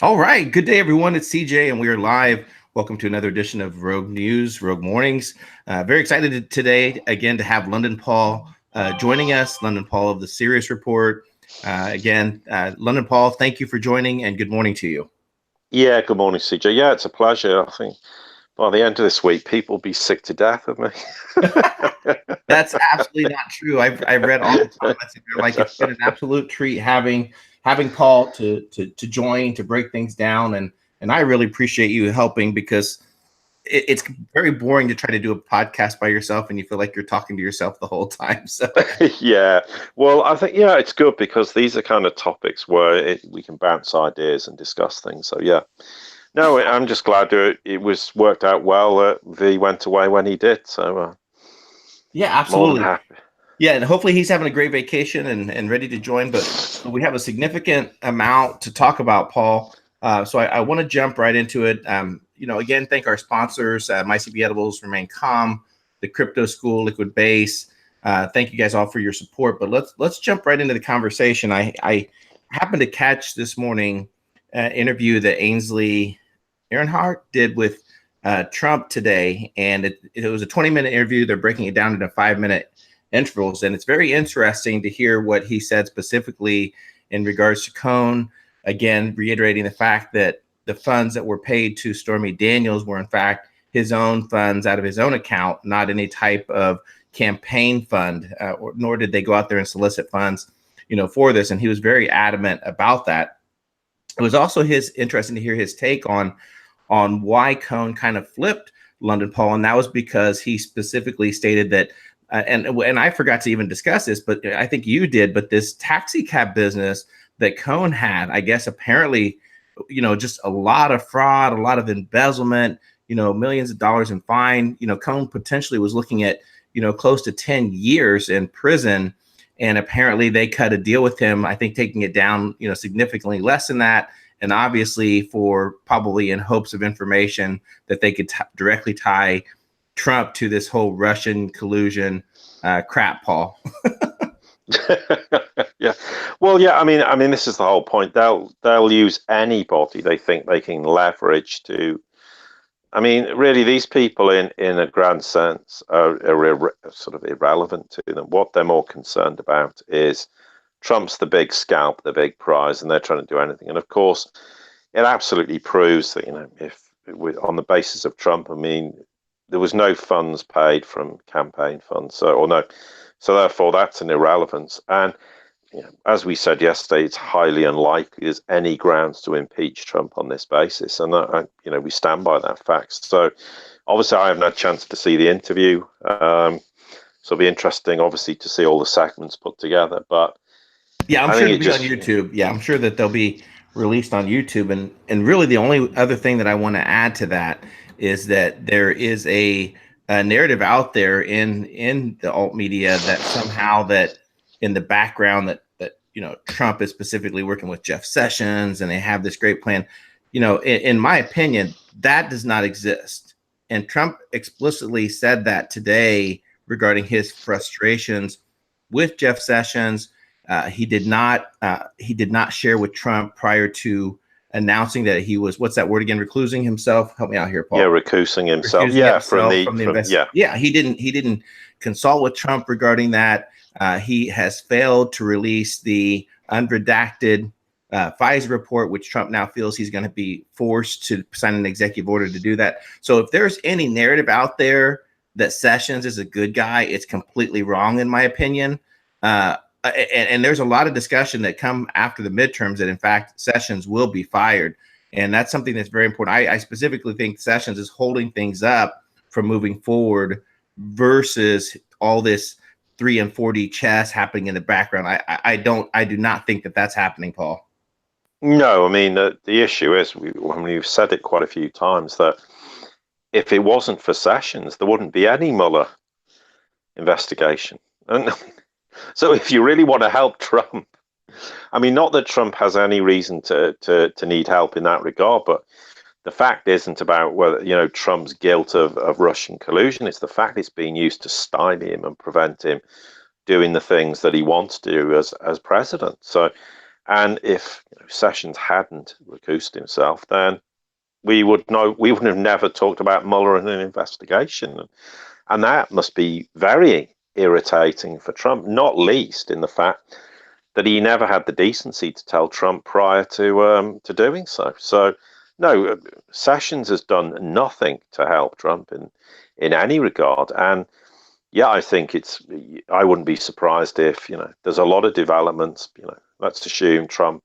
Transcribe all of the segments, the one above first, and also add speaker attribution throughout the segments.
Speaker 1: All right. Good day, everyone. It's CJ, and we are live. Welcome to another edition of Rogue News, Rogue Mornings. Very excited today, again, to have London Paul joining us, London Paul of the Sirius Report. London Paul, thank you for joining, and good morning to you.
Speaker 2: Yeah, good morning, CJ. Yeah, it's a pleasure. I think by the end of this week, people will be sick to death of me.
Speaker 1: That's absolutely not true. I've read all the comments, and they're like, it's been an absolute treat having Paul to join to break things down, and I really appreciate you helping because it's very boring to try to do a podcast by yourself and you feel like you're talking to yourself the whole time. So
Speaker 2: Yeah, well, I think it's good because these are kind of topics where we can bounce ideas and discuss things. So yeah, no, I'm just glad it was worked out well. V went away when he did, so
Speaker 1: yeah,
Speaker 2: more than
Speaker 1: absolutely.
Speaker 2: happy.
Speaker 1: Yeah, and hopefully he's having a great vacation and ready to join. But we have a significant amount to talk about, Paul. So I want to jump right into it. Again, thank our sponsors, MyCB Edibles, Remain Calm, the Crypto School, Liquid Base. Thank you guys all for your support. But let's jump right into the conversation. I happened to catch this morning an interview that Ainsley Earnhardt did with Trump today, and it was a 20-minute interview. They're breaking it down into 5-minute intervals, and it's very interesting to hear what he said specifically in regards to Cohn. Again, reiterating the fact that the funds that were paid to Stormy Daniels were in fact his own funds out of his own account, not any type of campaign fund, nor did they go out there and solicit funds, for this. And he was very adamant about that. It was also interesting to hear his take on why Cohn kind of flipped London Paul, and that was because he specifically stated that, and I forgot to even discuss this, but I think you did. But this taxi cab business that Cohn had, I guess, apparently, just a lot of fraud, a lot of embezzlement, millions of dollars in fine. Cohn potentially was looking at, close to 10 years in prison. And apparently they cut a deal with him, I think taking it down, significantly less than that. And obviously for probably in hopes of information that they could directly tie Trump to this whole Russian collusion crap, Paul.
Speaker 2: Yeah, well, yeah. I mean, this is the whole point. They'll use anybody they think they can leverage to. I mean, really, these people, in a grand sense, are sort of irrelevant to them. What they're more concerned about is Trump's the big scalp, the big prize, and they're trying to do anything. And of course, it absolutely proves that, if on the basis of Trump, I mean, there was no funds paid from campaign funds, so therefore that's an irrelevance. And as we said yesterday, it's highly unlikely there's any grounds to impeach Trump on this basis, and we stand by that fact. So obviously, I haven't had a chance to see the interview, so it'll be interesting, obviously, to see all the segments put together. But
Speaker 1: Yeah, I'm
Speaker 2: I
Speaker 1: sure
Speaker 2: think
Speaker 1: it'll
Speaker 2: it
Speaker 1: be on
Speaker 2: just,
Speaker 1: YouTube. Yeah, I'm sure that they'll be released on YouTube. And really, the only other thing that I want to add to that is that there is a narrative out there in the alt media that somehow that in the background that Trump is specifically working with Jeff Sessions and they have this great plan. In my opinion, that does not exist. And Trump explicitly said that today regarding his frustrations with Jeff Sessions. He did not share with Trump prior to announcing that he was, what's that word again, reclusing himself. Help me out here,
Speaker 2: yeah,
Speaker 1: Paul.
Speaker 2: recusing himself.
Speaker 1: Recusing
Speaker 2: Yeah, from
Speaker 1: himself
Speaker 2: the
Speaker 1: from the
Speaker 2: from
Speaker 1: invest.
Speaker 2: yeah.
Speaker 1: Yeah, he didn't consult with Trump regarding that. He has failed to release the unredacted FISA report, which Trump now feels he's going to be forced to sign an executive order to do that. So if there's any narrative out there that Sessions is a good guy, it's completely wrong, in my opinion. And there's a lot of discussion that come after the midterms that in fact Sessions will be fired, and that's something that's very important. I specifically think Sessions is holding things up from moving forward versus all this 3 and 4D chess happening in the background. I do not think that that's happening, Paul.
Speaker 2: No, I mean, the issue is, we've said it quite a few times, that if it wasn't for Sessions, there wouldn't be any Mueller investigation. And so if you really want to help Trump, I mean, not that Trump has any reason to need help in that regard, but the fact isn't about whether, Trump's guilt of Russian collusion. It's the fact it's being used to stymie him and prevent him doing the things that he wants to do as president. So, And if Sessions hadn't recused himself, then we wouldn't have never talked about Mueller and an investigation. And that must be very irritating for Trump, not least in the fact that he never had the decency to tell Trump prior to doing so. So, no, Sessions has done nothing to help Trump in any regard. And yeah, I think I wouldn't be surprised if, there's a lot of developments, let's assume Trump,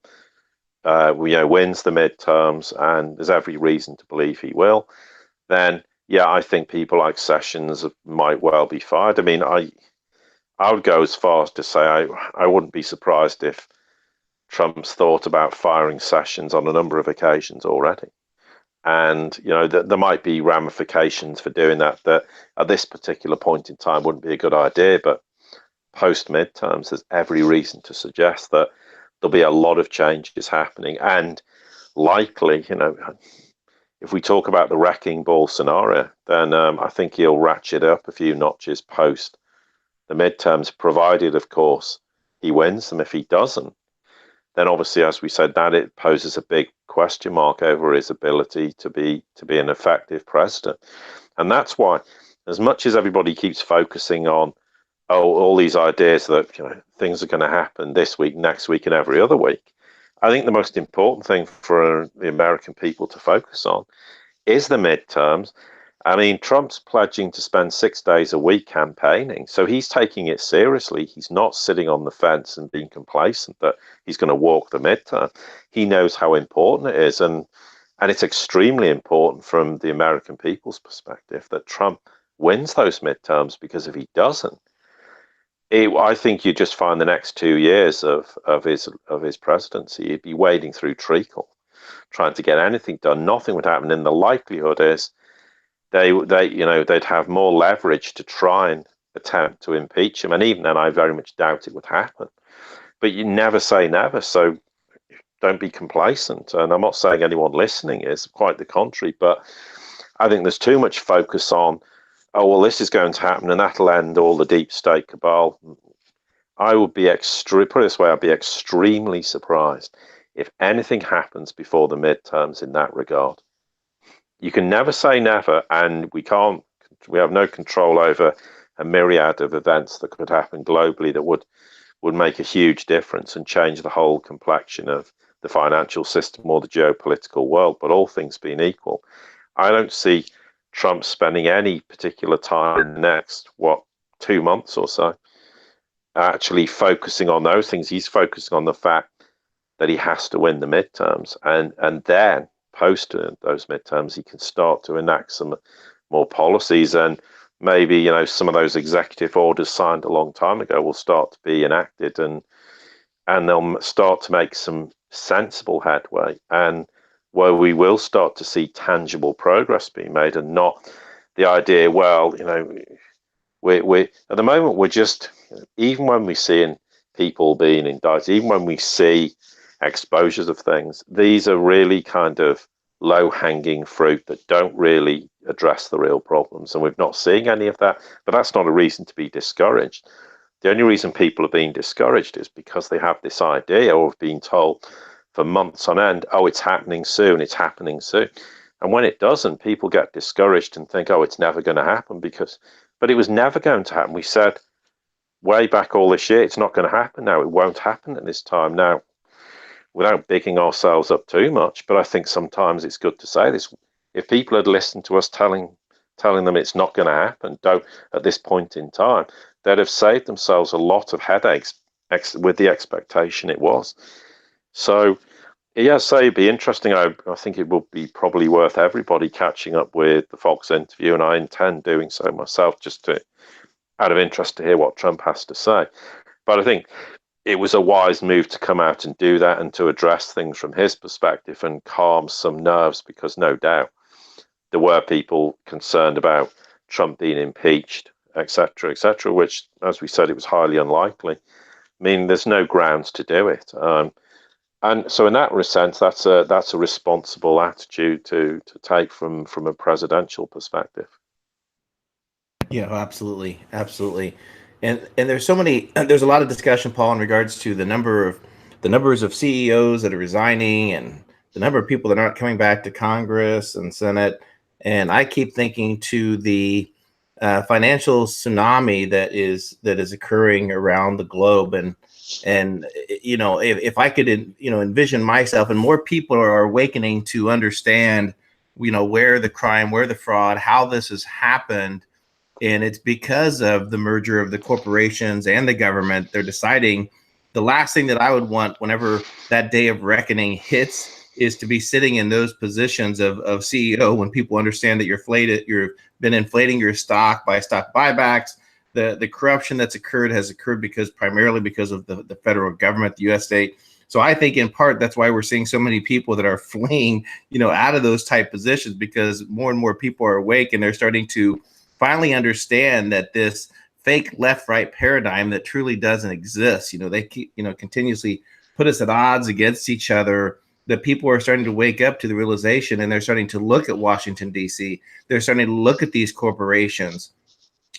Speaker 2: wins the midterms, and there's every reason to believe he will. Then, yeah, I think people like Sessions might well be fired. I mean, I would go as far as to say I wouldn't be surprised if Trump's thought about firing Sessions on a number of occasions already. And, there might be ramifications for doing that at this particular point in time wouldn't be a good idea. But post midterms, there's every reason to suggest that there'll be a lot of changes happening. And likely, if we talk about the wrecking ball scenario, then I think he'll ratchet up a few notches post the midterms, provided, of course, he wins them. If he doesn't, then obviously, as we said, that it poses a big question mark over his ability to be an effective president. And that's why, as much as everybody keeps focusing on all these ideas that things are going to happen this week, next week, and every other week, I think the most important thing for the American people to focus on is the midterms. I mean, Trump's pledging to spend 6 days a week campaigning, so he's taking it seriously. He's not sitting on the fence and being complacent that he's going to walk the midterm. He knows how important it is, and it's extremely important from the American people's perspective that Trump wins those midterms, because if he doesn't, I think you just find the next 2 years of his presidency, he'd be wading through treacle, trying to get anything done. Nothing would happen, and the likelihood is they'd have more leverage to try and attempt to impeach him. And even then, I very much doubt it would happen. But you never say never, so don't be complacent. And I'm not saying anyone listening is, quite the contrary, but I think there's too much focus on, oh, well, this is going to happen and that'll end all the deep state cabal. I would be put it this way, I'd be extremely surprised if anything happens before the midterms in that regard. You can never say never, and we have no control over a myriad of events that could happen globally that would make a huge difference and change the whole complexion of the financial system or the geopolitical world. But all things being equal, I don't see Trump spending any particular time in the next, 2 months or so, actually focusing on those things. He's focusing on the fact that he has to win the midterms, and then post those midterms, he can start to enact some more policies, and maybe some of those executive orders signed a long time ago will start to be enacted, and they'll start to make some sensible headway, and where we will start to see tangible progress being made, and not the idea, well, we at the moment we're just, even when we see people being indicted, even when we see exposures of things, these are really kind of low-hanging fruit that don't really address the real problems, and we're not seeing any of that. But that's not a reason to be discouraged. The only reason people are being discouraged is because they have this idea, or have been told for months on end, oh, it's happening soon, it's happening soon. And when it doesn't, people get discouraged and think, oh, it's never going to happen, but it was never going to happen. We said way back all this year, it's not going to happen now. It won't happen at this time. Now, without bigging ourselves up too much, but I think sometimes it's good to say this. If people had listened to us telling them it's not going to happen, don't at this point in time, they'd have saved themselves a lot of headaches with the expectation it was. So, yeah, so it'd be interesting. I think it would be probably worth everybody catching up with the Fox interview, and I intend doing so myself, just out of interest to hear what Trump has to say. But I think it was a wise move to come out and do that, and to address things from his perspective and calm some nerves, because no doubt there were people concerned about Trump being impeached, etc., which, as we said, it was highly unlikely. I mean, there's no grounds to do it. And so in that sense, that's a responsible attitude to take from a presidential perspective.
Speaker 1: Yeah, absolutely. And there's so many. There's a lot of discussion, Paul, in regards to the number of the numbers of CEOs that are resigning and the number of people that aren't coming back to Congress and Senate. And I keep thinking to the financial tsunami that is occurring around the globe. And if I could envision myself, and more people are awakening to understand where the crime, where the fraud, how this has happened. And it's because of the merger of the corporations and the government. They're deciding the last thing that I would want whenever that day of reckoning hits is to be sitting in those positions of CEO when people understand that you've been inflating your stock by stock buybacks. The corruption that's occurred has occurred primarily because of the federal government, the U.S. state. So I think in part that's why we're seeing so many people that are fleeing, out of those type positions, because more and more people are awake and they're starting to finally understand that this fake left-right paradigm that truly doesn't exist. They keep, continuously put us at odds against each other. That people are starting to wake up to the realization, and they're starting to look at Washington, D.C. They're starting to look at these corporations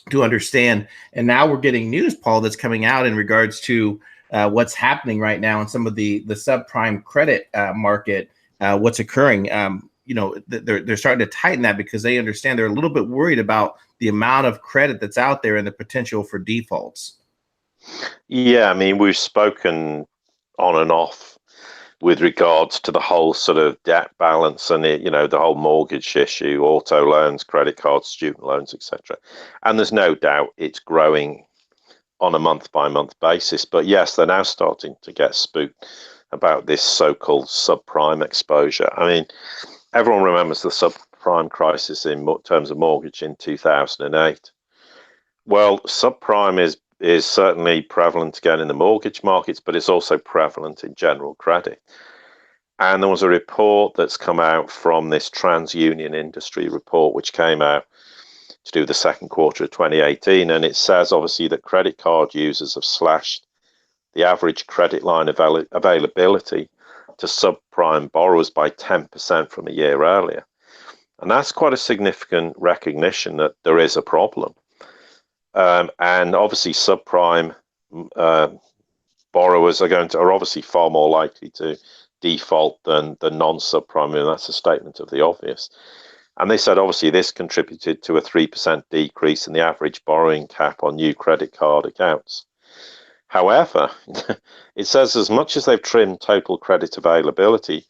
Speaker 1: to understand. And now we're getting news, Paul, that's coming out in regards to what's happening right now in some of the subprime credit market, what's occurring. They're starting to tighten that because they understand they're a little bit worried about the amount of credit that's out there and the potential for defaults.
Speaker 2: Yeah, I mean, we've spoken on and off with regards to the whole sort of debt balance and the whole mortgage issue, auto loans, credit cards, student loans, etc. And there's no doubt it's growing on a month-by-month basis. But yes, they're now starting to get spooked about this so-called subprime exposure. I mean, everyone remembers the subprime crisis in terms of mortgage in 2008. Well, subprime is certainly prevalent again in the mortgage markets, but it's also prevalent in general credit. And there was a report that's come out from this TransUnion industry report, which came out to do the second quarter of 2018. And it says, obviously, that credit card users have slashed the average credit line availability to subprime borrowers by 10% from a year earlier. And that's quite a significant recognition that there is a problem. And obviously, subprime borrowers are obviously far more likely to default than the non-subprime, and that's a statement of the obvious. And they said, obviously, this contributed to a 3% decrease in the average borrowing cap on new credit card accounts. However, it says as much as they've trimmed total credit availability,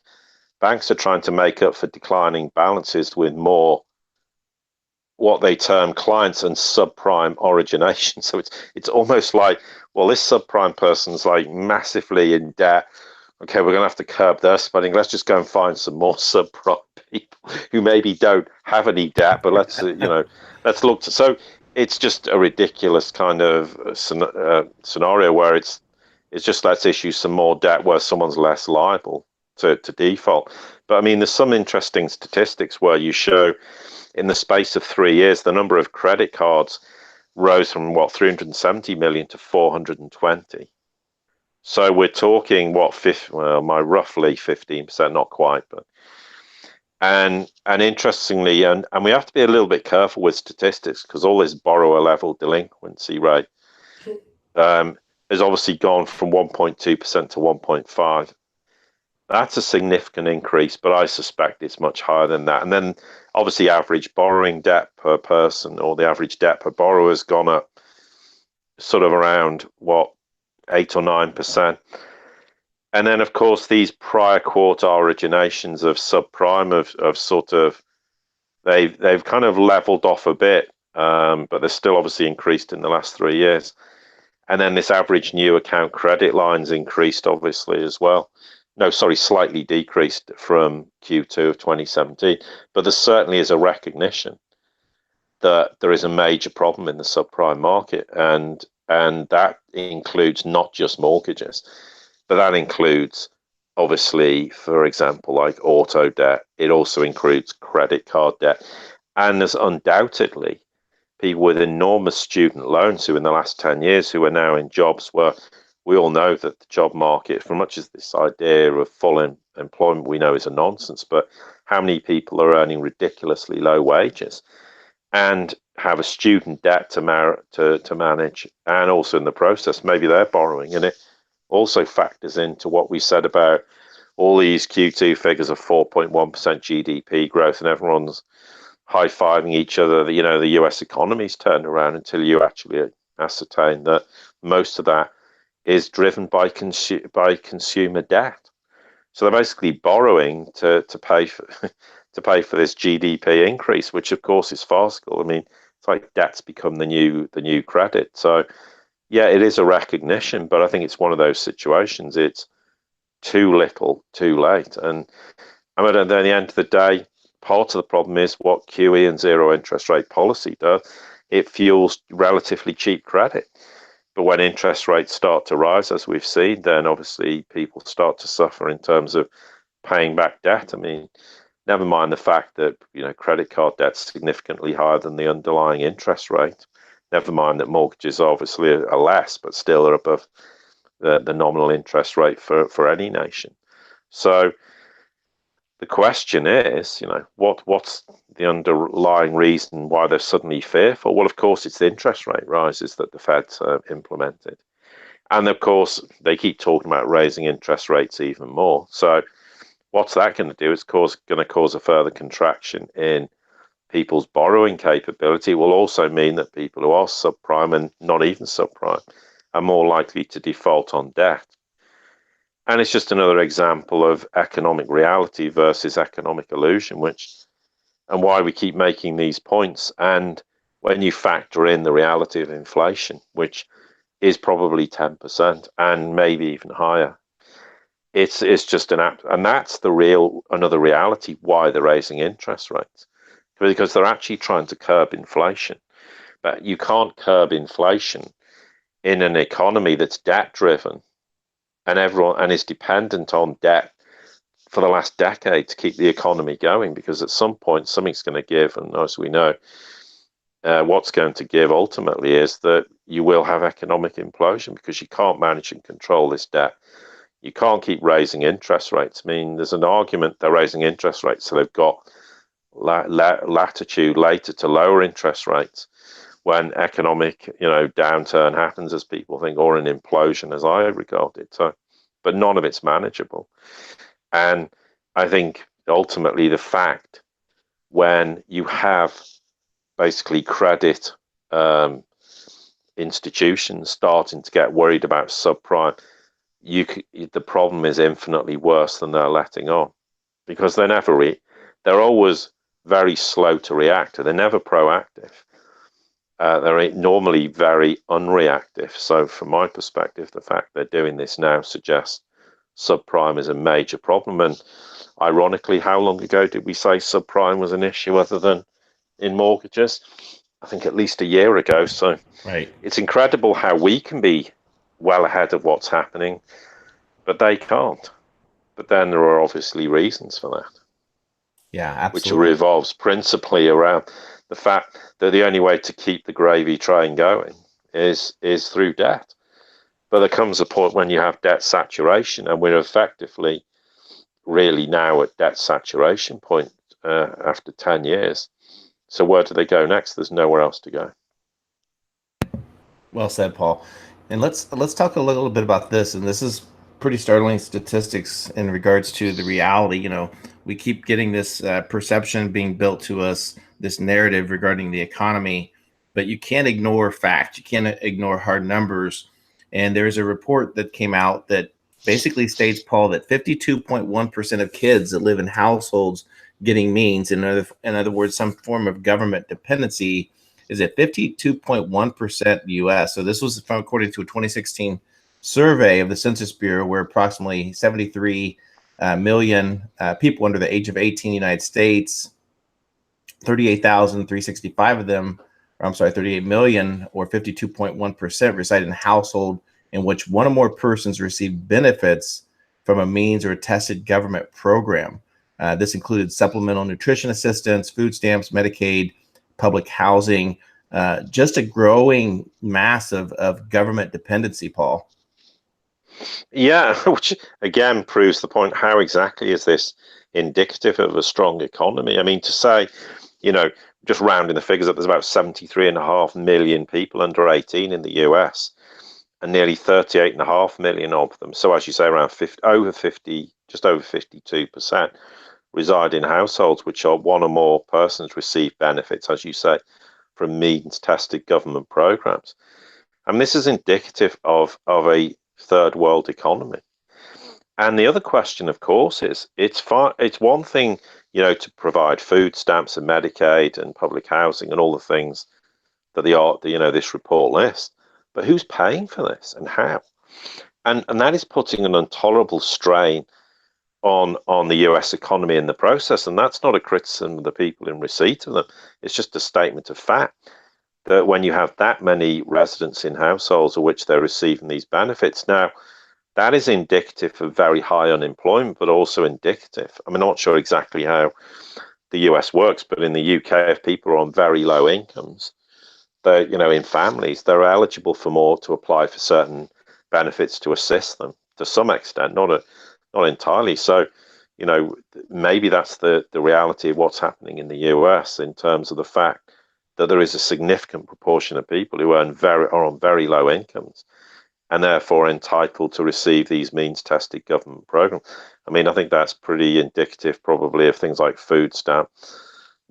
Speaker 2: banks are trying to make up for declining balances with more what they term clients and subprime origination. So it's almost like, well, this subprime person's like massively in debt. Okay, we're going to have to curb their spending. Let's just go and find some more subprime people who maybe don't have any debt, but let's look to. So it's just a ridiculous kind of scenario where it's just let's issue some more debt where someone's less liable to default. But I mean, there's some interesting statistics where you show in the space of 3 years, the number of credit cards rose from 370 million to 420. So we're talking my roughly 15%, not quite, but and interestingly, and we have to be a little bit careful with statistics because all this borrower level delinquency rate has obviously gone from 1.2% to 1.5%. That's a significant increase, but I suspect it's much higher than that. And then obviously average borrowing debt per person, or the average debt per borrower, has gone up sort of around 8 or 9%. And then of course these prior quarter originations of subprime have sort of they've kind of leveled off a bit, but they're still obviously increased in the last 3 years. And then this average new account credit line's increased obviously as well. No, sorry, slightly decreased from Q2 of 2017. But there certainly is a recognition that there is a major problem in the subprime market. And that includes not just mortgages, but that includes, obviously, for example, like auto debt. It also includes credit card debt. And there's undoubtedly people with enormous student loans who in the last 10 years who are now in jobs where we all know that the job market, for much as this idea of full employment we know is a nonsense, but how many people are earning ridiculously low wages and have a student debt to manage, and also in the process maybe they're borrowing, and also factors into what we said about all these Q2 figures of 4.1% GDP growth, and everyone's high-fiving each other. You know, the US economy's turned around, until you actually ascertain that most of that is driven by consumer debt. So they're basically borrowing to pay for to pay for this GDP increase, which of course is farcical. I mean, it's like debt's become the new credit. So yeah, it is a recognition, but I think it's one of those situations. It's too little, too late. And I mean, at the end of the day, part of the problem is what QE and zero interest rate policy does. It fuels relatively cheap credit. But when interest rates start to rise, as we've seen, then obviously people start to suffer in terms of paying back debt. I mean, never mind the fact that, you know, credit card debt's significantly higher than the underlying interest rate. Never mind that mortgages obviously are less, but still are above the nominal interest rate for any nation. So the question is, you know, what's the underlying reason why they're suddenly fearful? Well, of course, it's the interest rate rises that the Fed's implemented. And of course, they keep talking about raising interest rates even more. So what's that going to do? It's going to cause a further contraction in people's borrowing capability. It will also mean that people who are subprime and not even subprime are more likely to default on debt. And it's just another example of economic reality versus economic illusion, and why we keep making these points. And when you factor in the reality of inflation, which is probably 10% and maybe even higher, it's just and that's another reality why they're raising interest rates, because they're actually trying to curb inflation. But you can't curb inflation in an economy that's debt driven and is dependent on debt for the last decade to keep the economy going, because at some point something's going to give, and as we know, what's going to give ultimately is that you will have economic implosion, because you can't manage and control this debt. You can't keep raising interest rates. I mean, there's an argument they're raising interest rates so they've got latitude later to lower interest rates when economic, you know, downturn happens, as people think, or an implosion, as I regard it. So, but none of it's manageable. And I think ultimately the fact, when you have basically credit institutions starting to get worried about subprime, the problem is infinitely worse than they're letting on, because they're always very slow to react. They're never proactive. They're normally very unreactive. So from my perspective, the fact they're doing this now suggests subprime is a major problem. And ironically, how long ago did we say subprime was an issue other than in mortgages? I think at least a year ago. So
Speaker 1: right.
Speaker 2: It's incredible how we can be well ahead of what's happening, but they can't. But then there are obviously reasons for that.
Speaker 1: Yeah, absolutely.
Speaker 2: Which revolves principally around the fact that the only way to keep the gravy train going is through debt. But there comes a point when you have debt saturation, and we're effectively really now at debt saturation point after 10 years. So where do they go next? There's nowhere else to go.
Speaker 1: Well said, Paul. And let's talk a little bit about this. And this is pretty startling statistics in regards to the reality. You know, we keep getting this perception being built to us, this narrative regarding the economy, but you can't ignore fact. You can't ignore hard numbers. And there's a report that came out that basically states, Paul, that 52.1% of kids that live in households getting means, in other words, some form of government dependency, is at 52.1% US. So this was from according to a 2016 survey of the Census Bureau, where approximately 73 million people under the age of 18 in the United States, 38,365 of them, or I'm sorry, 38 million, or 52.1%, reside in a household in which one or more persons receive benefits from a means or attested government program. This included supplemental nutrition assistance, food stamps, Medicaid, public housing, just a growing mass of government dependency, Paul.
Speaker 2: Yeah, which again proves the point. How exactly is this indicative of a strong economy? I mean, to say, you know, just rounding the figures up, there's about 73.5 million people under 18 in the US. and nearly 38.5 million of them, so as you say, around 50, just over 52%, reside in households which are one or more persons receive benefits, as you say, from means-tested government programs. And this is indicative of a third world economy. And the other question, of course, is it's one thing, to provide food stamps and Medicaid and public housing and all the things that this report lists, but who's paying for this and how? And that is putting an intolerable strain on the US economy in the process. And that's not a criticism of the people in receipt of them. It's just a statement of fact that when you have that many residents in households of which they're receiving these benefits, now that is indicative of very high unemployment, but also indicative. I'm not sure exactly how the US works, but in the UK, if people are on very low incomes, they're, in families, they're eligible for more to apply for certain benefits to assist them to some extent, not entirely. So, maybe that's the reality of what's happening in the US in terms of the fact that there is a significant proportion of people who are on very low incomes and therefore entitled to receive these means-tested government programs. I think that's pretty indicative probably of things like food stamp,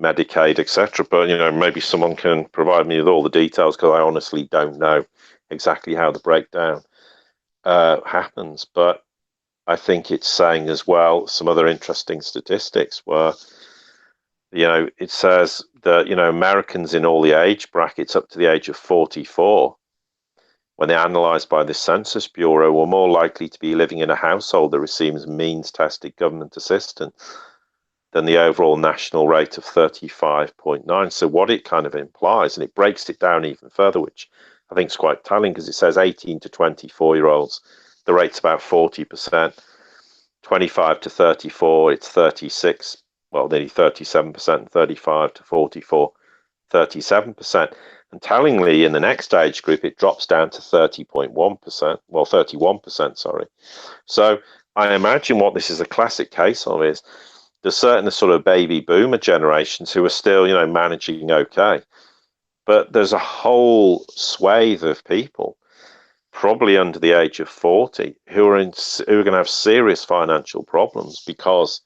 Speaker 2: Medicaid, etc. But, maybe someone can provide me with all the details, because I honestly don't know exactly how the breakdown happens. But I think it's saying as well some other interesting statistics where, it says that, Americans in all the age brackets up to the age of 44, when they're analysed by the Census Bureau, were more likely to be living in a household that receives means-tested government assistance than the overall national rate of 35.9. So what it kind of implies, and it breaks it down even further, which I think is quite telling, because it says 18 to 24-year-olds, the rate's about 40%. 25 to 34, it's 36, well, nearly 37%. 35 to 44, 37%. And tellingly, in the next age group, it drops down to 30.1%. Well, 31%, sorry. So I imagine what this is a classic case of is there's certain sort of baby boomer generations who are still, managing okay. But there's a whole swathe of people, probably under the age of 40, who are going to have serious financial problems because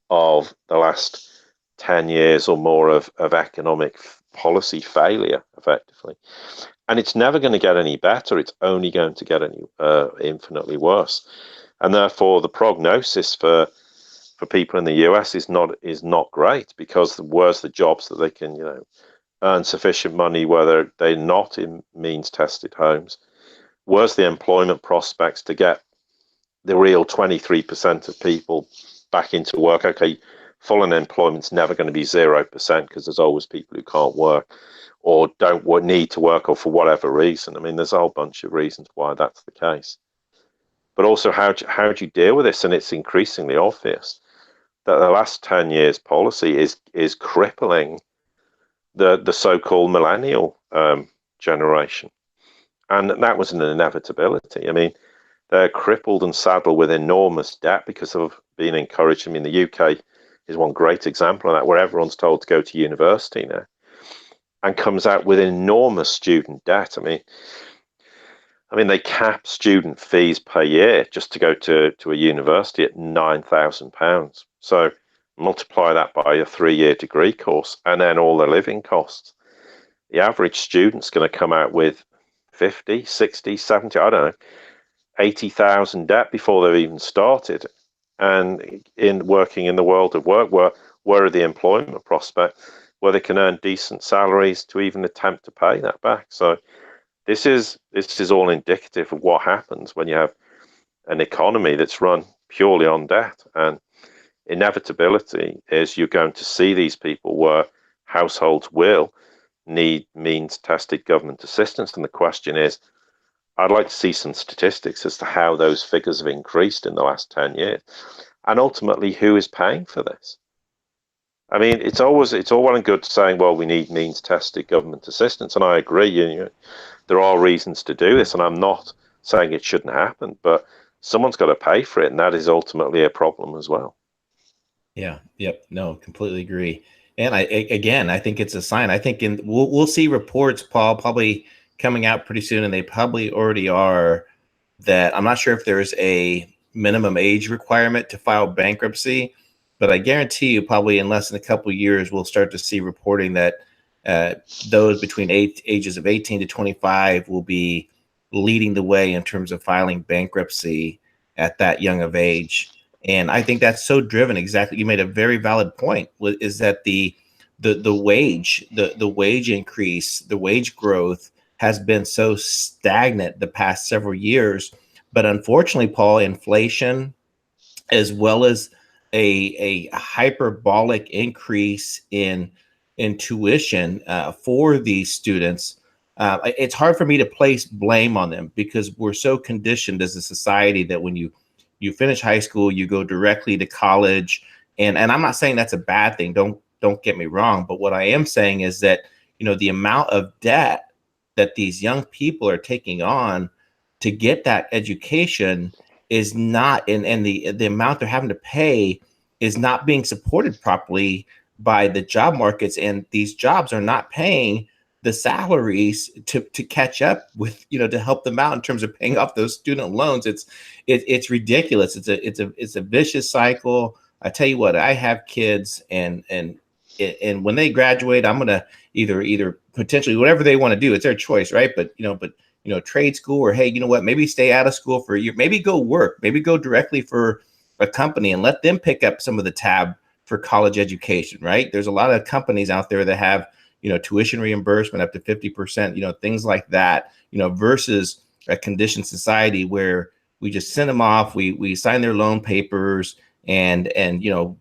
Speaker 2: of the last 10 years or more of economic policy failure, effectively. And it's never going to get any better. It's only going to get infinitely worse. And therefore, the prognosis for people in the US is not great, because where's the jobs that they can, earn sufficient money where they're not in means-tested homes? Where's the employment prospects to get the real 23% of people back into work? Okay, full unemployment's never going to be 0%, because there's always people who can't work or don't need to work, or for whatever reason. There's a whole bunch of reasons why that's the case. But also, how do you deal with this? And it's increasingly obvious that the last 10 years policy is crippling the so-called millennial generation. And that was an inevitability. They're crippled and saddled with enormous debt because of being encouraged. The UK is one great example of that, where everyone's told to go to university now and comes out with enormous student debt. They cap student fees per year just to go to a university at £9,000. So multiply that by a 3-year degree course, and then all the living costs. The average student's going to come out with 50, 60, 70, I don't know, 80,000 debt before they've even started. And in working in the world of work, where are the employment prospects where they can earn decent salaries to even attempt to pay that back? So this is all indicative of what happens when you have an economy that's run purely on debt. And inevitability is you're going to see these people where households will need means-tested government assistance. And the question is, I'd like to see some statistics as to how those figures have increased in the last 10 years. And ultimately, who is paying for this? It's all well and good saying, well, we need means-tested government assistance. And I agree, there are reasons to do this. And I'm not saying it shouldn't happen, but someone's got to pay for it. And that is ultimately a problem as well.
Speaker 1: Yeah. Yep. No, completely agree. And I think it's a sign. I think we'll see reports, Paul, probably coming out pretty soon, and they probably already are, that I'm not sure if there's a minimum age requirement to file bankruptcy, but I guarantee you probably in less than a couple of years, we'll start to see reporting that those between ages of 18 to 25 will be leading the way in terms of filing bankruptcy at that young of age. And I think that's so driven. Exactly, you made a very valid point. Is that the wage increase, the wage growth has been so stagnant the past several years. But unfortunately, Paul, inflation, as well as a hyperbolic increase in tuition for these students, it's hard for me to place blame on them because we're so conditioned as a society that when you finish high school, you go directly to college. And I'm not saying that's a bad thing. Don't get me wrong. But what I am saying is that, the amount of debt that these young people are taking on to get that education is not, and the amount they're having to pay is not being supported properly by the job markets, and these jobs are not paying the salaries to catch up with, to help them out in terms of paying off those student loans. It's ridiculous. It's a vicious cycle. I tell you what, I have kids, and when they graduate, I'm gonna either potentially whatever they want to do, it's their choice, right? But trade school, or hey, you know what, maybe stay out of school for a year, maybe go work, maybe go directly for a company and let them pick up some of the tab for college education, right? There's a lot of companies out there that have, tuition reimbursement up to 50%, things like that, versus a conditioned society where we just send them off, we sign their loan papers, and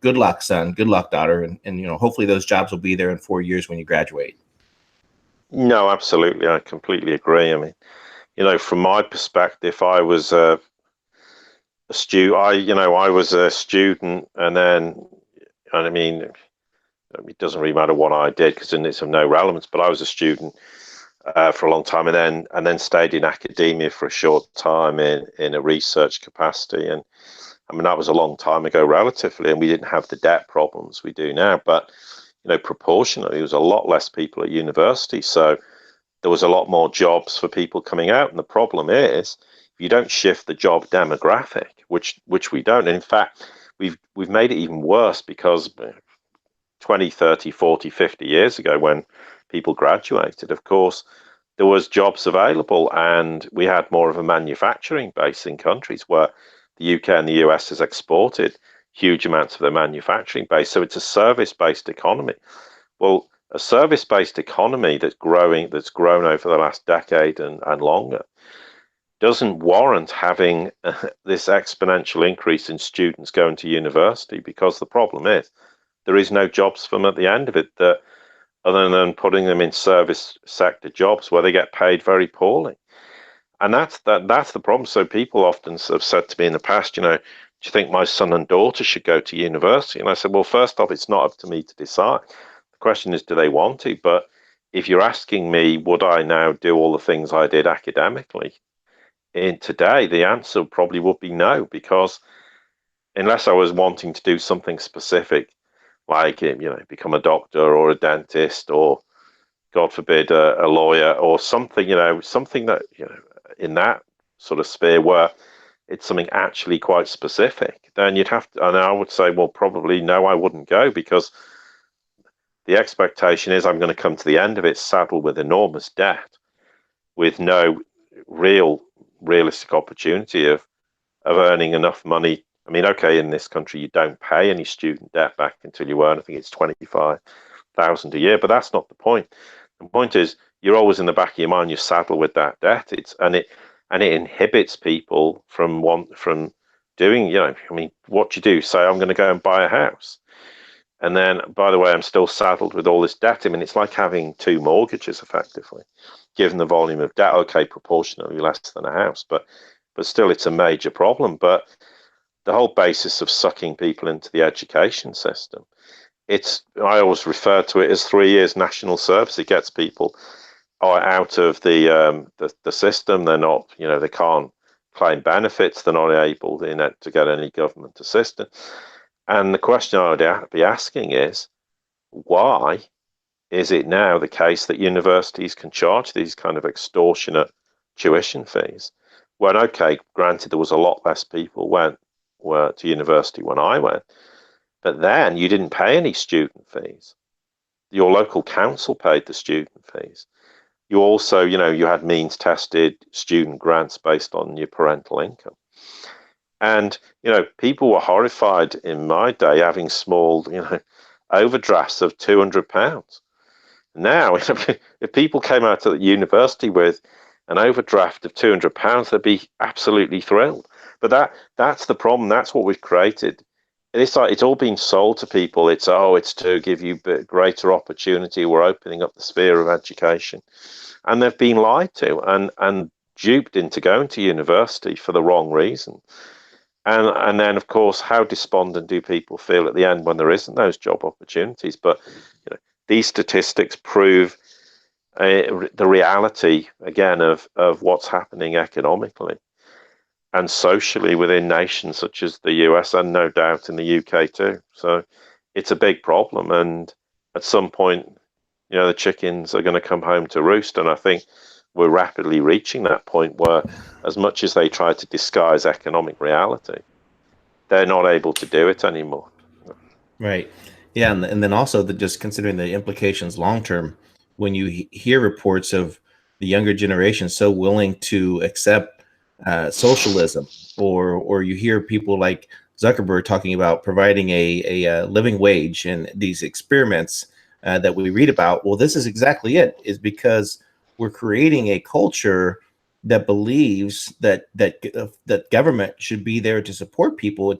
Speaker 1: good luck, son, good luck, daughter, and hopefully those jobs will be there in 4 years when you graduate.
Speaker 2: No, absolutely. I completely agree. I mean, from my perspective, I was a student. I was a student, and I mean, it doesn't really matter what I did because it's of no relevance. But I was a student for a long time, and then stayed in academia for a short time in a research capacity. And I mean, that was a long time ago, relatively, and we didn't have the debt problems we do now. But proportionally, there was a lot less people at university, so there was a lot more jobs for people coming out. And the problem is, if you don't shift the job demographic, which we don't, and in fact, we've made it even worse because 20, 30, 40, 50 years ago, when people graduated, of course, there was jobs available, and we had more of a manufacturing base in countries where the UK and the US has exported huge amounts of their manufacturing base. So it's a service-based economy. Well, a service-based economy that's grown over the last decade and longer, doesn't warrant having this exponential increase in students going to university, because the problem is there is no jobs for them at the end of it, other than putting them in service sector jobs where they get paid very poorly. And that's the problem. So people often have said to me in the past, do you think my son and daughter should go to university? And I said, well, first off, it's not up to me to decide. The question is, do they want to? But if you're asking me, would I now do all the things I did academically in today, the answer probably would be no, because unless I was wanting to do something specific, like become a doctor or a dentist, or God forbid a lawyer or something, something that in that sort of sphere where it's something actually quite specific, then you'd have to, and I would say, well, probably no, I wouldn't go, because the expectation is I'm going to come to the end of it saddled with enormous debt, with no realistic opportunity of earning enough money. I mean, okay, in this country, you don't pay any student debt back until you earn, I think it's 25,000 a year, but that's not the point. The point is, you're always in the back of your mind, you're saddled with that debt. It inhibits people from doing, I mean, what do you do? Say, I'm going to go and buy a house. And then, by the way, I'm still saddled with all this debt. I mean, it's like having two mortgages, effectively, given the volume of debt. Okay, proportionally less than a house, but still, it's a major problem. But the whole basis of sucking people into the education system, I always refer to it as 3 years national service. It gets people out of the system. They're not, they can't claim benefits. They're not able to get any government assistance. And the question I would be asking is, why is it now the case that universities can charge these kind of extortionate tuition fees? When, okay, granted, there was a lot less people were to university when I went, but then you didn't pay any student fees. Your local council paid the student fees. You also, you had means tested student grants based on your parental income. And, people were horrified in my day having small, overdrafts of £200. Now, if people came out of university with an overdraft of £200, they'd be absolutely thrilled. But that's the problem. That's what we've created. It's like it's all been sold to people. It's to give you greater opportunity. We're opening up the sphere of education, and they've been lied to and duped into going to university for the wrong reason. And then, of course, how despondent do people feel at the end when there isn't those job opportunities? But these statistics prove the reality again of what's happening economically and socially within nations such as the US and no doubt in the UK too. So it's a big problem, and at some point, the chickens are going to come home to roost. And I think we're rapidly reaching that point where, as much as they try to disguise economic reality, they're not able to do it anymore.
Speaker 1: Right. Yeah, and then also just considering the implications long term, when you hear reports of the younger generation so willing to accept socialism, or you hear people like Zuckerberg talking about providing a living wage and these experiments that we read about. Well, this is exactly it. Is because we're creating a culture that believes that government should be there to support people.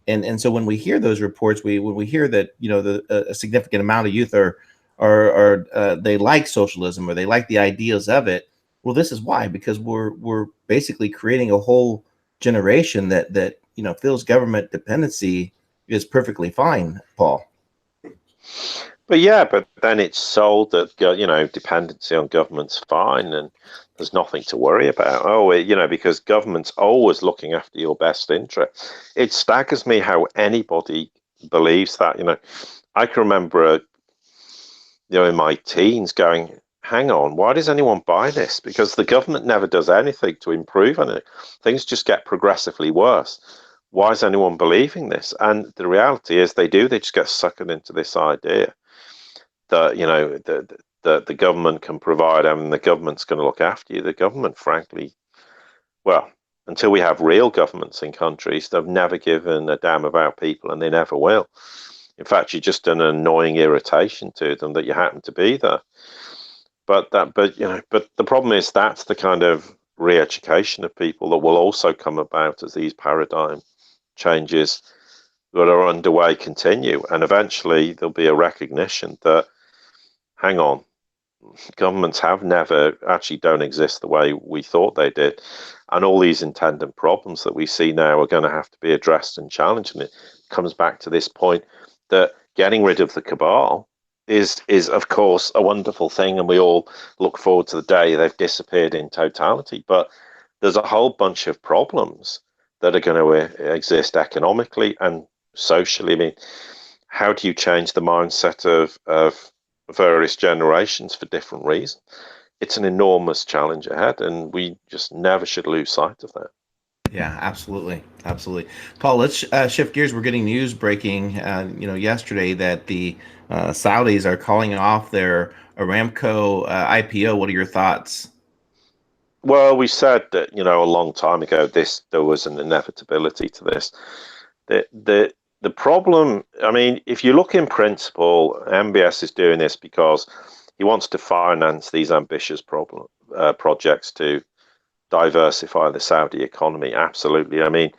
Speaker 1: And so when we hear those reports, when we hear that a significant amount of youth are they like socialism or they like the ideas of it. Well, this is why, because we're basically creating a whole generation that feels government dependency is perfectly fine, Paul.
Speaker 2: But then it's sold that dependency on government's fine and there's nothing to worry about. Because government's always looking after your best interest. It staggers me how anybody believes that. I can remember, in my teens going, hang on, why does anyone buy this? Because the government never does anything to improve on it. Things just get progressively worse. Why is anyone believing this? And the reality is they do. They just get sucked into this idea that the government can provide, and the government's going to look after you. The government, frankly, well, until we have real governments in countries, they've never given a damn about people, and they never will. In fact, you're just an annoying irritation to them that you happen to be there. But the problem is that's the kind of re-education of people that will also come about as these paradigm changes that are underway continue, and eventually there'll be a recognition that, hang on, governments have never actually don't exist the way we thought they did, and all these attendant problems that we see now are going to have to be addressed and challenged. And it comes back to this point that getting rid of the cabal is of course a wonderful thing, and we all look forward to the day they've disappeared in totality. But there's a whole bunch of problems that are going to exist economically and socially. I mean, how do you change the mindset of various generations for different reasons? It's an enormous challenge ahead, and we just never should lose sight of that.
Speaker 1: Yeah, absolutely, absolutely. Paul, let's shift gears. We're getting news breaking. Yesterday that the Saudis are calling off their Aramco IPO. What are your thoughts?
Speaker 2: Well, we said that a long time ago there was an inevitability to this. The problem, I mean, if you look in principle, MBS is doing this because he wants to finance these ambitious projects to diversify the Saudi economy. Absolutely. I mean,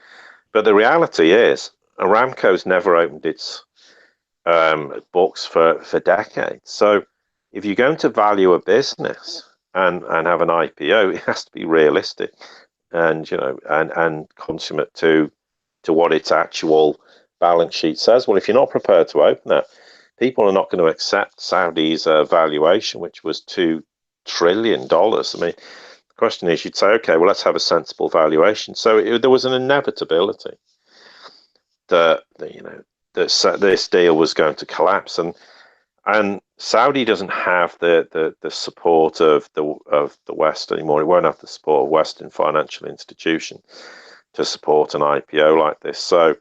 Speaker 2: but the reality is Aramco's never opened its books for decades. So if you're going to value a business and have an IPO, it has to be realistic and and consummate to what its actual balance sheet says. Well, if you're not prepared to open that, people are not going to accept Saudi's valuation, which was $2 trillion. I mean, the question is, you'd say, okay, well, let's have a sensible valuation. So there was an inevitability that this deal was going to collapse, and Saudi doesn't have the support of the West anymore. It won't have the support of Western financial institution to support an IPO like this. So,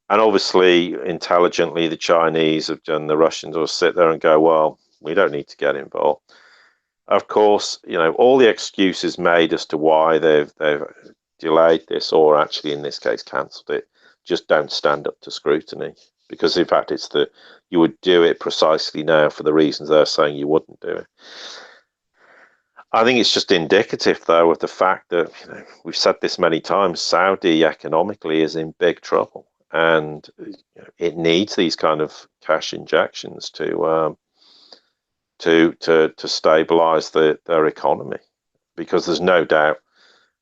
Speaker 2: and obviously, intelligently, the Chinese have done. The Russians will sit there and go, "Well, we don't need to get involved." Of course, all the excuses made as to why they've delayed this, or actually in this case cancelled it, just don't stand up to scrutiny. Because in fact, you would do it precisely now for the reasons they're saying you wouldn't do it. I think it's just indicative, though, of the fact that we've said this many times: Saudi economically is in big trouble, and it needs these kind of cash injections to stabilize their economy, because there's no doubt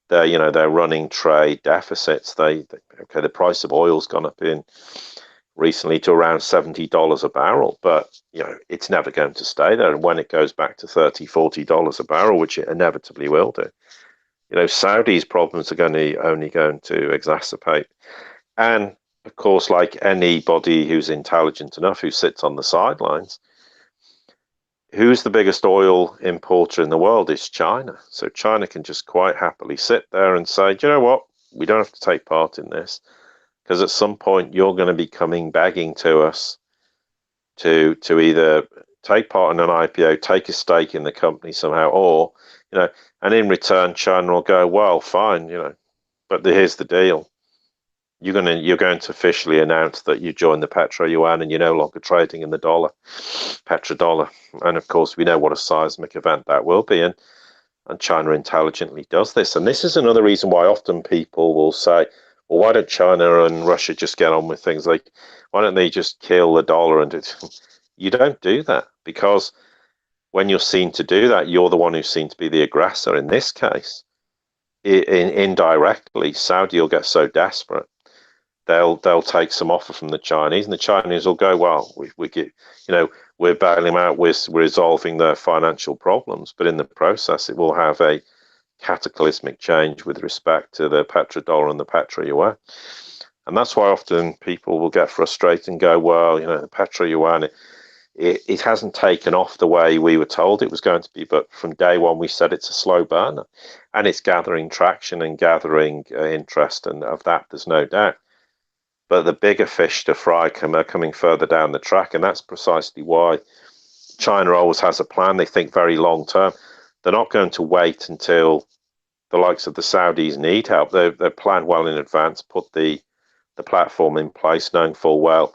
Speaker 2: they're running trade deficits. The price of oil's gone up in recently to around $70 a barrel, but it's never going to stay there. And when it goes back to $30-40 a barrel, which it inevitably will do, Saudi's problems are only going to exacerbate. And of course, like anybody who's intelligent enough who sits on the sidelines, who's the biggest oil importer in the world? Is China. So China can just quite happily sit there and say, do you know what? We don't have to take part in this, because at some point you're going to be begging to us to either take part in an IPO, take a stake in the company somehow, or, and in return, China will go, well, fine, but here's the deal. You're going to officially announce that you joined the petro-yuan and you're no longer trading in the dollar, petrodollar. And of course, we know what a seismic event that will be. And China intelligently does this. And this is another reason why often people will say, well, why don't China and Russia just get on with things? Like, why don't they just kill the dollar? And you don't do that, because when you're seen to do that, you're the one who's seen to be the aggressor. In this case, indirectly, Saudi will get so desperate, they'll take some offer from the Chinese, and the Chinese will go, well, we get, we're bailing them out, we're resolving their financial problems, but in the process, it will have a cataclysmic change with respect to the petrodollar and the petro-yuan. And that's why often people will get frustrated and go, well, the petro-yuan, it hasn't taken off the way we were told it was going to be, but from day one we said it's a slow burner, and it's gathering traction and gathering interest, and of that there's no doubt. But the bigger fish to fry are coming further down the track, and that's precisely why China always has a plan. They think very long term. They're not going to wait until the likes of the Saudis need help. They're planned well in advance, put the platform in place, knowing full well,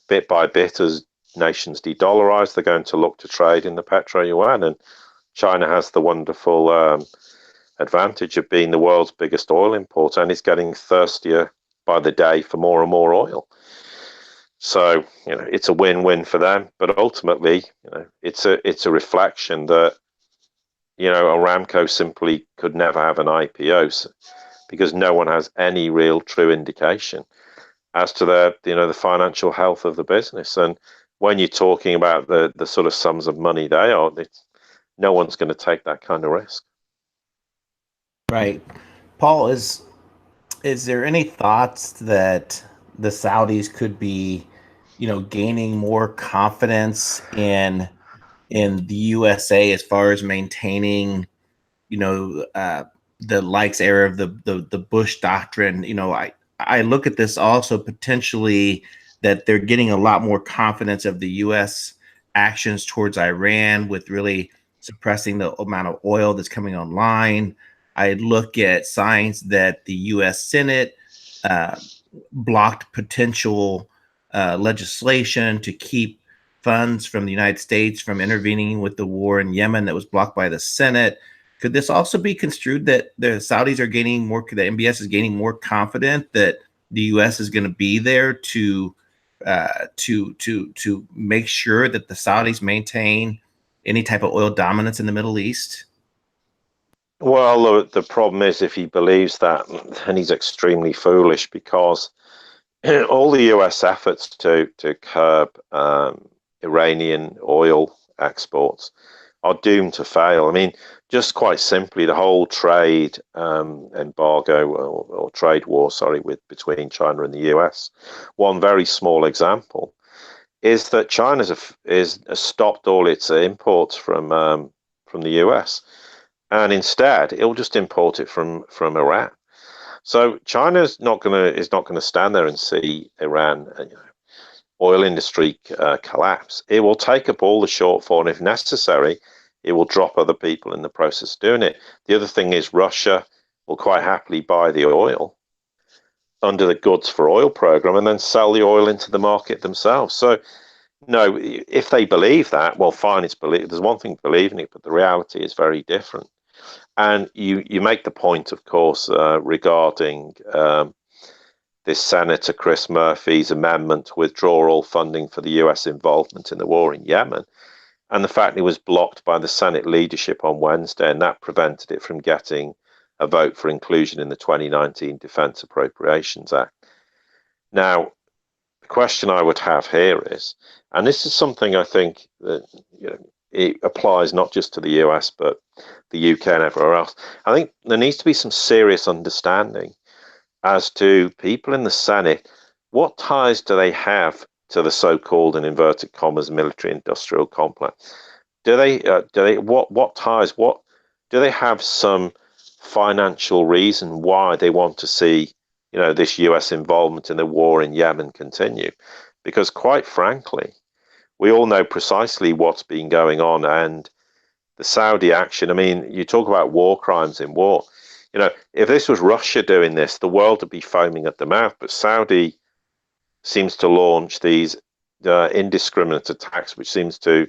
Speaker 2: bit by bit, as nations de-dollarize, they're going to look to trade in the petro-yuan. And China has the wonderful advantage of being the world's biggest oil importer, and it's getting thirstier by the day for more and more oil. So it's a win-win for them, but ultimately it's a reflection that Aramco simply could never have an IPO, because no one has any real true indication as to the financial health of the business. And when you're talking about the sort of sums of money they are, no one's going to take that kind of risk.
Speaker 1: Right. Paul, is there any thoughts that the Saudis could be, gaining more confidence in the USA as far as maintaining, the likes era of the Bush doctrine? I look at this also potentially that they're getting a lot more confidence of the U.S. actions towards Iran, with really suppressing the amount of oil that's coming online. I look at signs that the U.S. Senate uh, blocked potential legislation to keep funds from the United States from intervening with the war in Yemen that was blocked by the Senate. Could this also be construed that the Saudis are gaining more, the MBS is gaining more confident that the U.S. is going to be there to make sure that the Saudis maintain any type of oil dominance in the Middle East?
Speaker 2: Well, the problem is, if he believes that, then he's extremely foolish, because all the US efforts to curb Iranian oil exports are doomed to fail. I mean, just quite simply, the whole trade embargo, or trade war, sorry, between China and the US. One very small example is that China has stopped all its imports from the US, and instead it'll just import it from Iran. So China's not gonna stand there and see Iran, oil industry collapse. It will take up all the shortfall, and if necessary, it will drop other people in the process of doing it. The other thing is Russia will quite happily buy the oil under the goods for oil program and then sell the oil into the market themselves. So no, if they believe that, well, fine, it's believe. There's one thing believing it, but the reality is very different. And you make the point, of course, regarding this Senator Chris Murphy's amendment to withdraw all funding for the US involvement in the war in Yemen, and the fact it was blocked by the Senate leadership on Wednesday, and that prevented it from getting a vote for inclusion in the 2019 Defense Appropriations Act. Now, the question I would have here is, and this is something I think that it applies not just to the US, but the UK and everywhere else. I think there needs to be some serious understanding as to people in the Senate, what ties do they have to the so-called, in inverted commas, military-industrial complex? Do they what ties? What do they have? Some financial reason why they want to see this US involvement in the war in Yemen continue? Because quite frankly, we all know precisely what's been going on, and the Saudi action. I mean, you talk about war crimes in war. If this was Russia doing this, the world would be foaming at the mouth. But Saudi seems to launch these indiscriminate attacks, which seems to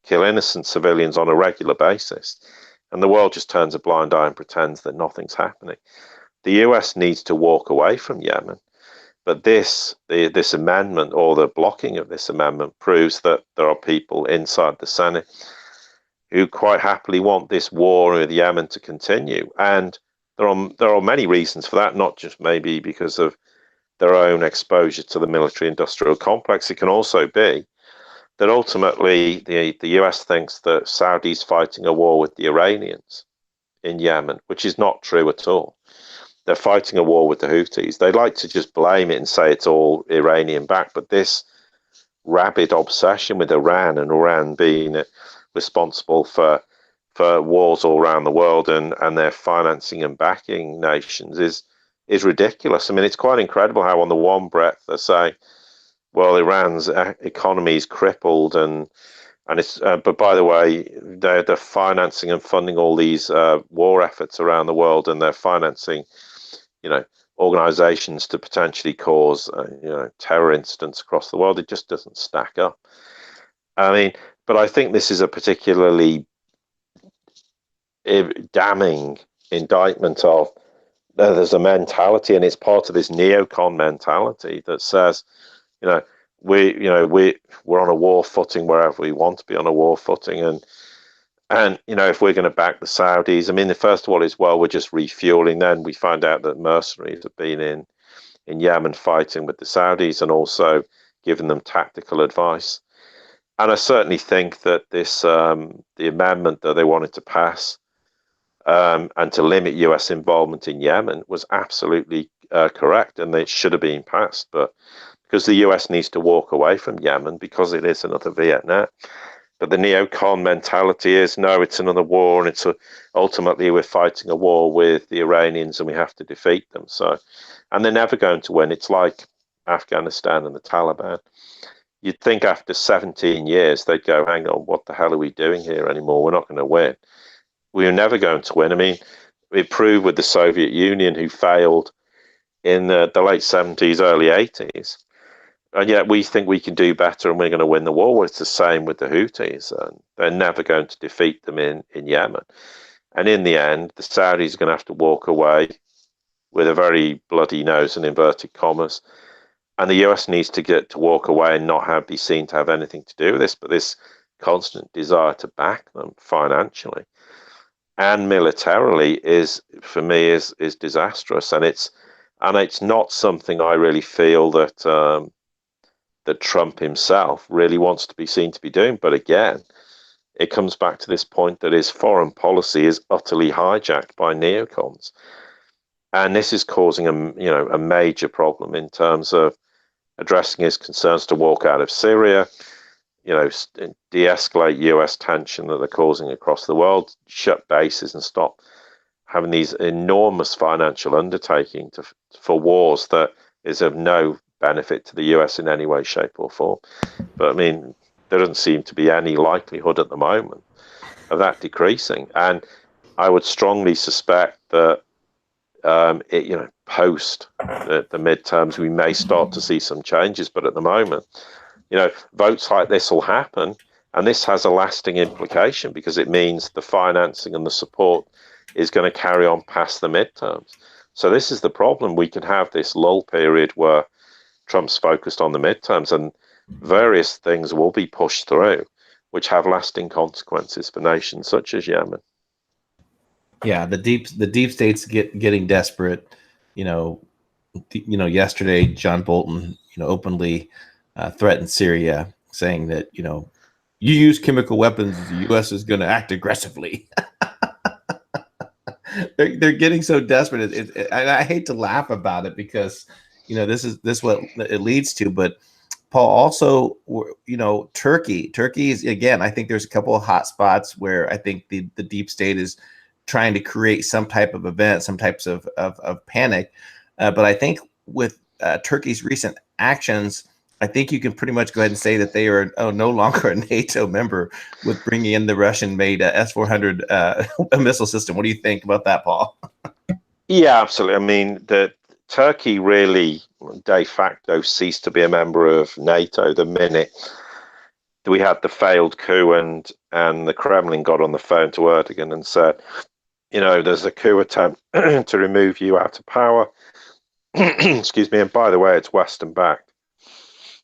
Speaker 2: kill innocent civilians on a regular basis. And the world just turns a blind eye and pretends that nothing's happening. The US needs to walk away from Yemen. But this amendment, or the blocking of this amendment, proves that there are people inside the Senate who quite happily want this war with Yemen to continue. And there are many reasons for that, not just maybe because of their own exposure to the military-industrial complex. It can also be that ultimately the US thinks that Saudi's fighting a war with the Iranians in Yemen, which is not true at all. They're fighting a war with the Houthis. They like to just blame it and say it's all Iranian-backed, but this rabid obsession with Iran, and Iran being responsible for wars all around the world, and their financing and backing nations is ridiculous. I mean, it's quite incredible how on the one breath they say, well, Iran's economy is crippled, and it's but by the way, they're financing and funding all these war efforts around the world, and they're financing organizations to potentially cause terror incidents across the world. It just doesn't stack up. I mean, but I think this is a particularly damning indictment of there's a mentality, and it's part of this neocon mentality that says, we're on a war footing wherever we want to be on a war footing, and if we're going to back the Saudis, I mean, the first of all is, well, we're just refueling. Then we find out that mercenaries have been in Yemen fighting with the Saudis and also giving them tactical advice. And I certainly think that this the amendment that they wanted to pass and to limit US involvement in Yemen was absolutely correct, and it should have been passed. But because the US needs to walk away from Yemen because it is another Vietnam. But the neocon mentality is, no, it's another war, and ultimately we're fighting a war with the Iranians and we have to defeat them. So, and they're never going to win. It's like Afghanistan and the Taliban. You'd think after 17 years they'd go, hang on, what the hell are we doing here anymore? We're not going to win. We were never going to win. I mean, it proved with the Soviet Union, who failed in the late 70s, early 80s. And yet we think we can do better and we're going to win the war. Well, it's the same with the Houthis. They're never going to defeat them in Yemen. And in the end, the Saudis are going to have to walk away with a very bloody nose and inverted commas. And the US needs to walk away and not be seen to have anything to do with this, but this constant desire to back them financially and militarily is, for me, is disastrous. And it's not something I really feel that that Trump himself really wants to be seen to be doing. But again, it comes back to this point that his foreign policy is utterly hijacked by neocons. And this is causing a major problem in terms of addressing his concerns to walk out of Syria, de-escalate US tension that they're causing across the world, shut bases and stop having these enormous financial undertaking for wars that is of no benefit to the US in any way, shape or form. But I mean, there doesn't seem to be any likelihood at the moment of that decreasing. And I would strongly suspect that post the midterms, we may start to see some changes. But at the moment, votes like this will happen, and this has a lasting implication because it means the financing and the support is going to carry on past the midterms. So this is the problem. We can have this lull period where Trump's focused on the midterms and various things will be pushed through, which have lasting consequences for nations such as Yemen.
Speaker 1: Yeah, the deep state's getting desperate. Yesterday John Bolton, openly threatened Syria, saying that you use chemical weapons, the U.S. is going to act aggressively. they're getting so desperate. And I hate to laugh about it because this is what it leads to. But Paul, also, Turkey is, again, I think there's a couple of hot spots where I think the deep state is trying to create some type of event, some types of panic. But I think with Turkey's recent actions, I think you can pretty much go ahead and say that they are no longer a NATO member with bringing in the Russian-made S-400 missile system. What do you think about that, Paul?
Speaker 2: Yeah, absolutely. I mean, Turkey really de facto ceased to be a member of NATO the minute we had the failed coup and the Kremlin got on the phone to Erdogan and said, there's a coup attempt to remove you out of power. Excuse me. And by the way, it's Western backed.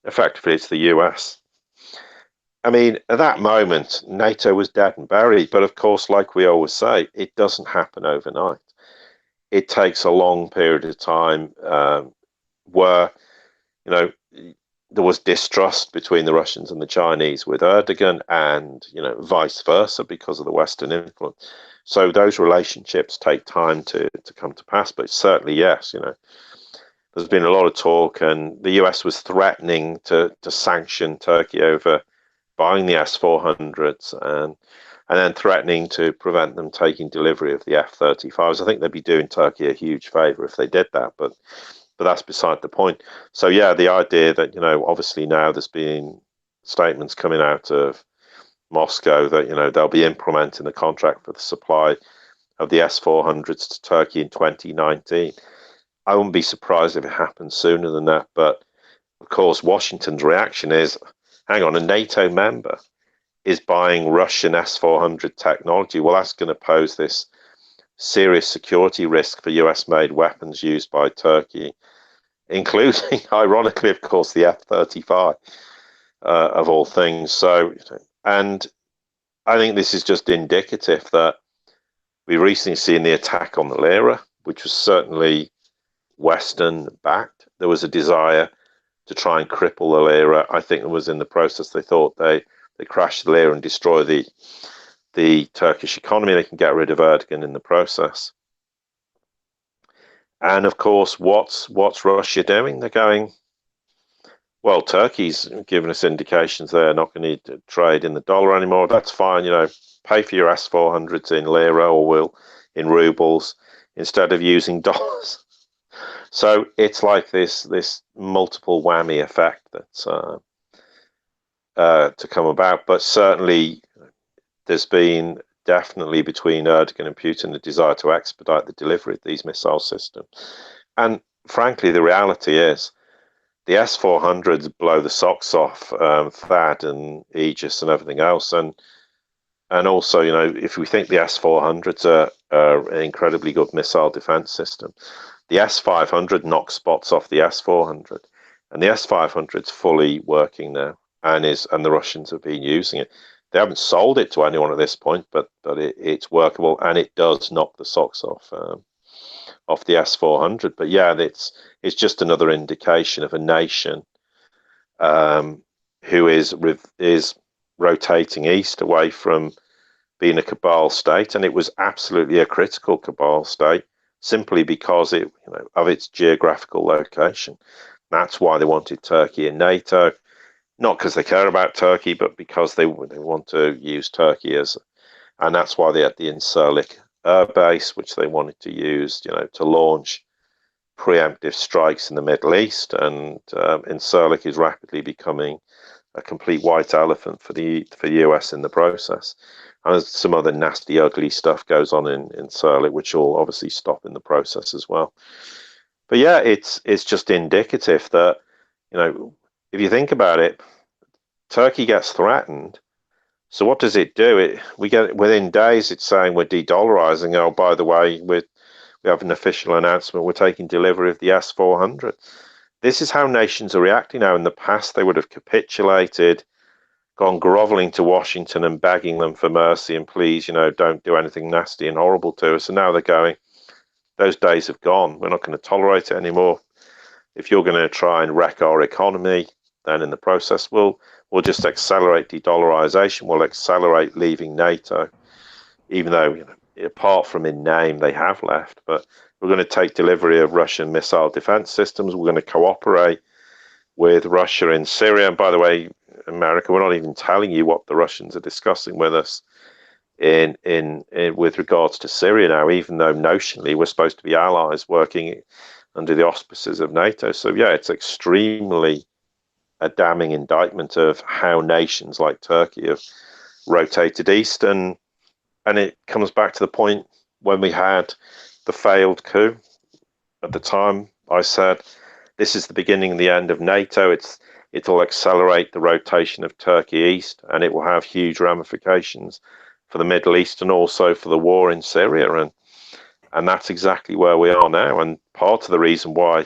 Speaker 2: Effectively, it's the US. I mean, at that moment, NATO was dead and buried. But of course, like we always say, it doesn't happen overnight. It takes a long period of time where, there was distrust between the Russians and the Chinese with Erdogan and, vice versa because of the Western influence. So those relationships take time to come to pass. But certainly, yes, there's been a lot of talk, and the US was threatening to sanction Turkey over buying the S-400s and then threatening to prevent them taking delivery of the F-35s. I think they'd be doing Turkey a huge favor if they did that, but that's beside the point. So yeah, the idea that, obviously now there's been statements coming out of Moscow that, they'll be implementing the contract for the supply of the S-400s to Turkey in 2019. I wouldn't be surprised if it happens sooner than that. But of course, Washington's reaction is, hang on, a NATO member is buying Russian S-400 technology. Well, that's going to pose this serious security risk for US-made weapons used by Turkey, including, ironically, of course, the F-35 of all things. So, and I think this is just indicative that we recently seen the attack on the lira, which was certainly Western backed. There was a desire to try and cripple the lira. I think it was in the process they thought they crash the lira and destroy the Turkish economy. They can get rid of Erdogan in the process. And of course, what's Russia doing? They're going, well, Turkey's given us indications they're not going to trade in the dollar anymore. That's fine, pay for your S-400s in lira or in rubles instead of using dollars. So it's like this multiple whammy effect that's to come about. But certainly there's been definitely between Erdogan and Putin the desire to expedite the delivery of these missile systems. And frankly, the reality is the S-400s blow the socks off THAAD and Aegis and everything else. And also, if we think the S-400s are an incredibly good missile defense system, the S-500 knocks spots off the S-400, and the S-500's fully working now, and the Russians have been using it. They haven't sold it to anyone at this point, but it's workable, and it does knock the socks off the S-400. But yeah, it's just another indication of a nation who is rotating east away from being a cabal state, and it was absolutely a critical cabal state simply because of its geographical location. I That's why they wanted Turkey in NATO, not because they care about Turkey, but because they want to use Turkey as, and that's why they had the Incirlik air base, which they wanted to use, to launch preemptive strikes in the Middle East. And Incirlik is rapidly becoming a complete white elephant for the US in the process. And there's some other nasty, ugly stuff goes on in Incirlik, which will obviously stop in the process as well. But yeah, it's just indicative that, if you think about it, Turkey gets threatened. So what does it do? We get within days, it's saying we're de-dollarizing. Oh, by the way, we have an official announcement. We're taking delivery of the S-400. This is how nations are reacting now. In the past, they would have capitulated, gone groveling to Washington and begging them for mercy and please, don't do anything nasty and horrible to us. And now they're going, those days have gone. We're not going to tolerate it anymore. If you're going to try and wreck our economy, then in the process, we'll just accelerate de-dollarization. We'll accelerate leaving NATO, even though, apart from in name, they have left. But we're going to take delivery of Russian missile defense systems. We're going to cooperate with Russia in Syria. And by the way, America, we're not even telling you what the Russians are discussing with us in with regards to Syria now, even though notionally we're supposed to be allies working under the auspices of NATO. So yeah, it's extremely a damning indictment of how nations like Turkey have rotated east. And it comes back to the point when we had the failed coup. At the time, I said, this is the beginning and the end of NATO. It'll accelerate the rotation of Turkey east, and it will have huge ramifications for the Middle East and also for the war in Syria. And that's exactly where we are now. And part of the reason why,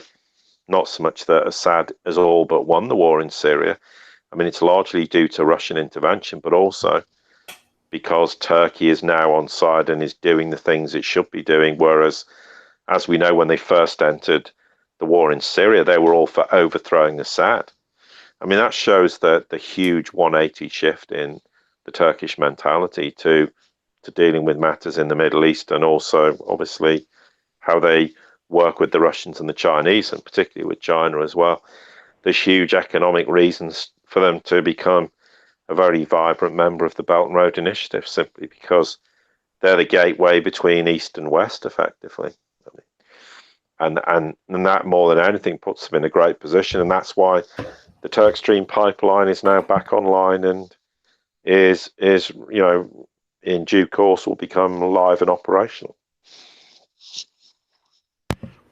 Speaker 2: not so much that Assad has all but won the war in Syria, I mean, it's largely due to Russian intervention, but also because Turkey is now on side and is doing the things it should be doing. Whereas, as we know, when they first entered the war in Syria, they were all for overthrowing Assad. I mean, that shows the huge 180 shift in the Turkish mentality to dealing with matters in the Middle East, and also, obviously, how they work with the Russians and the Chinese, and particularly with China as well. There's huge economic reasons for them to become a very vibrant member of the Belt and Road Initiative, simply because they're the gateway between East and West, effectively. And that, more than anything, puts them in a great position. And that's why the Turk Stream pipeline is now back online and is in due course will become live and operational.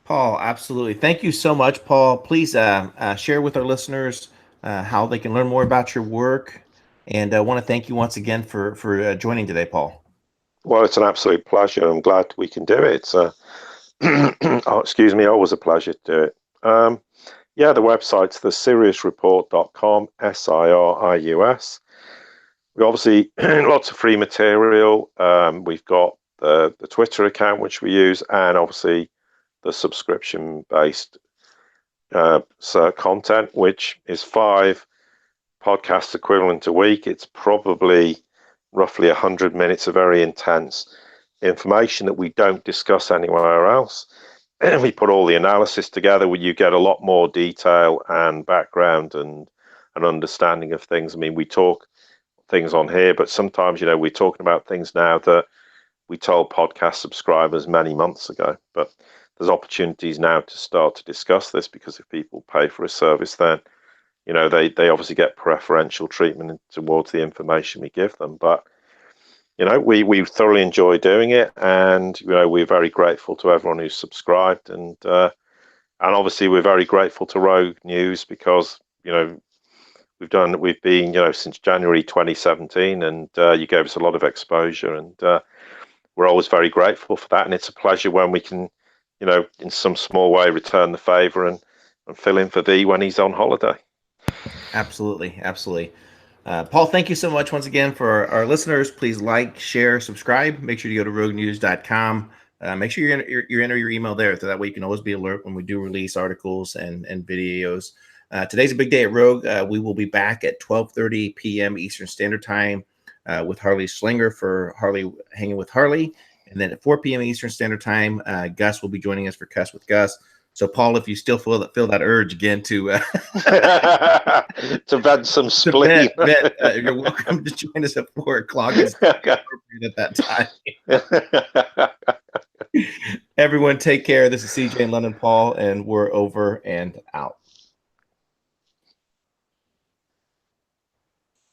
Speaker 1: Paul, absolutely. Thank you so much, Paul. Please share with our listeners how they can learn more about your work. And I want to thank you once again for joining today, Paul.
Speaker 2: Well, it's an absolute pleasure. I'm glad we can do it. Oh, excuse me, always a pleasure to do it. Yeah, the website's thesiriusreport.com, SIRIUS. We obviously lots of free material. We've got the Twitter account, which we use, and obviously the subscription-based content, which is 5 podcasts equivalent a week. It's probably roughly 100 minutes of very intense information that we don't discuss anywhere else. And we put all the analysis together where you get a lot more detail and background and an understanding of things. I mean, we talk things on here, but sometimes, we're talking about things now that we told podcast subscribers many months ago. But there's opportunities now to start to discuss this, because if people pay for a service, then they obviously get preferential treatment towards the information we give them. But we thoroughly enjoy doing it, and we're very grateful to everyone who's subscribed, and obviously we're very grateful to Rogue News, because we've been since January 2017, and you gave us a lot of exposure, and we're always very grateful for that. And it's a pleasure when we can in some small way return the favor and fill in for V when he's on holiday.
Speaker 1: Absolutely. Paul, thank you so much once again. For our listeners, please like, share, subscribe. Make sure you go to roguenews.com. Make sure you enter your email there, so that way you can always be alert when we do release articles and videos. Today's a big day at Rogue. We will be back at 12:30 p.m. Eastern Standard Time with Harley Schlinger for Harley Hanging with Harley. And then at 4 p.m. Eastern Standard Time, Gus will be joining us for Cuss with Gus. So, Paul, if you still feel that urge again to
Speaker 2: to vent some
Speaker 1: to
Speaker 2: spleen,
Speaker 1: you're welcome to join us at 4 o'clock. It's appropriate at that time. Everyone, take care. This is CJ and London Paul, and we're over and out.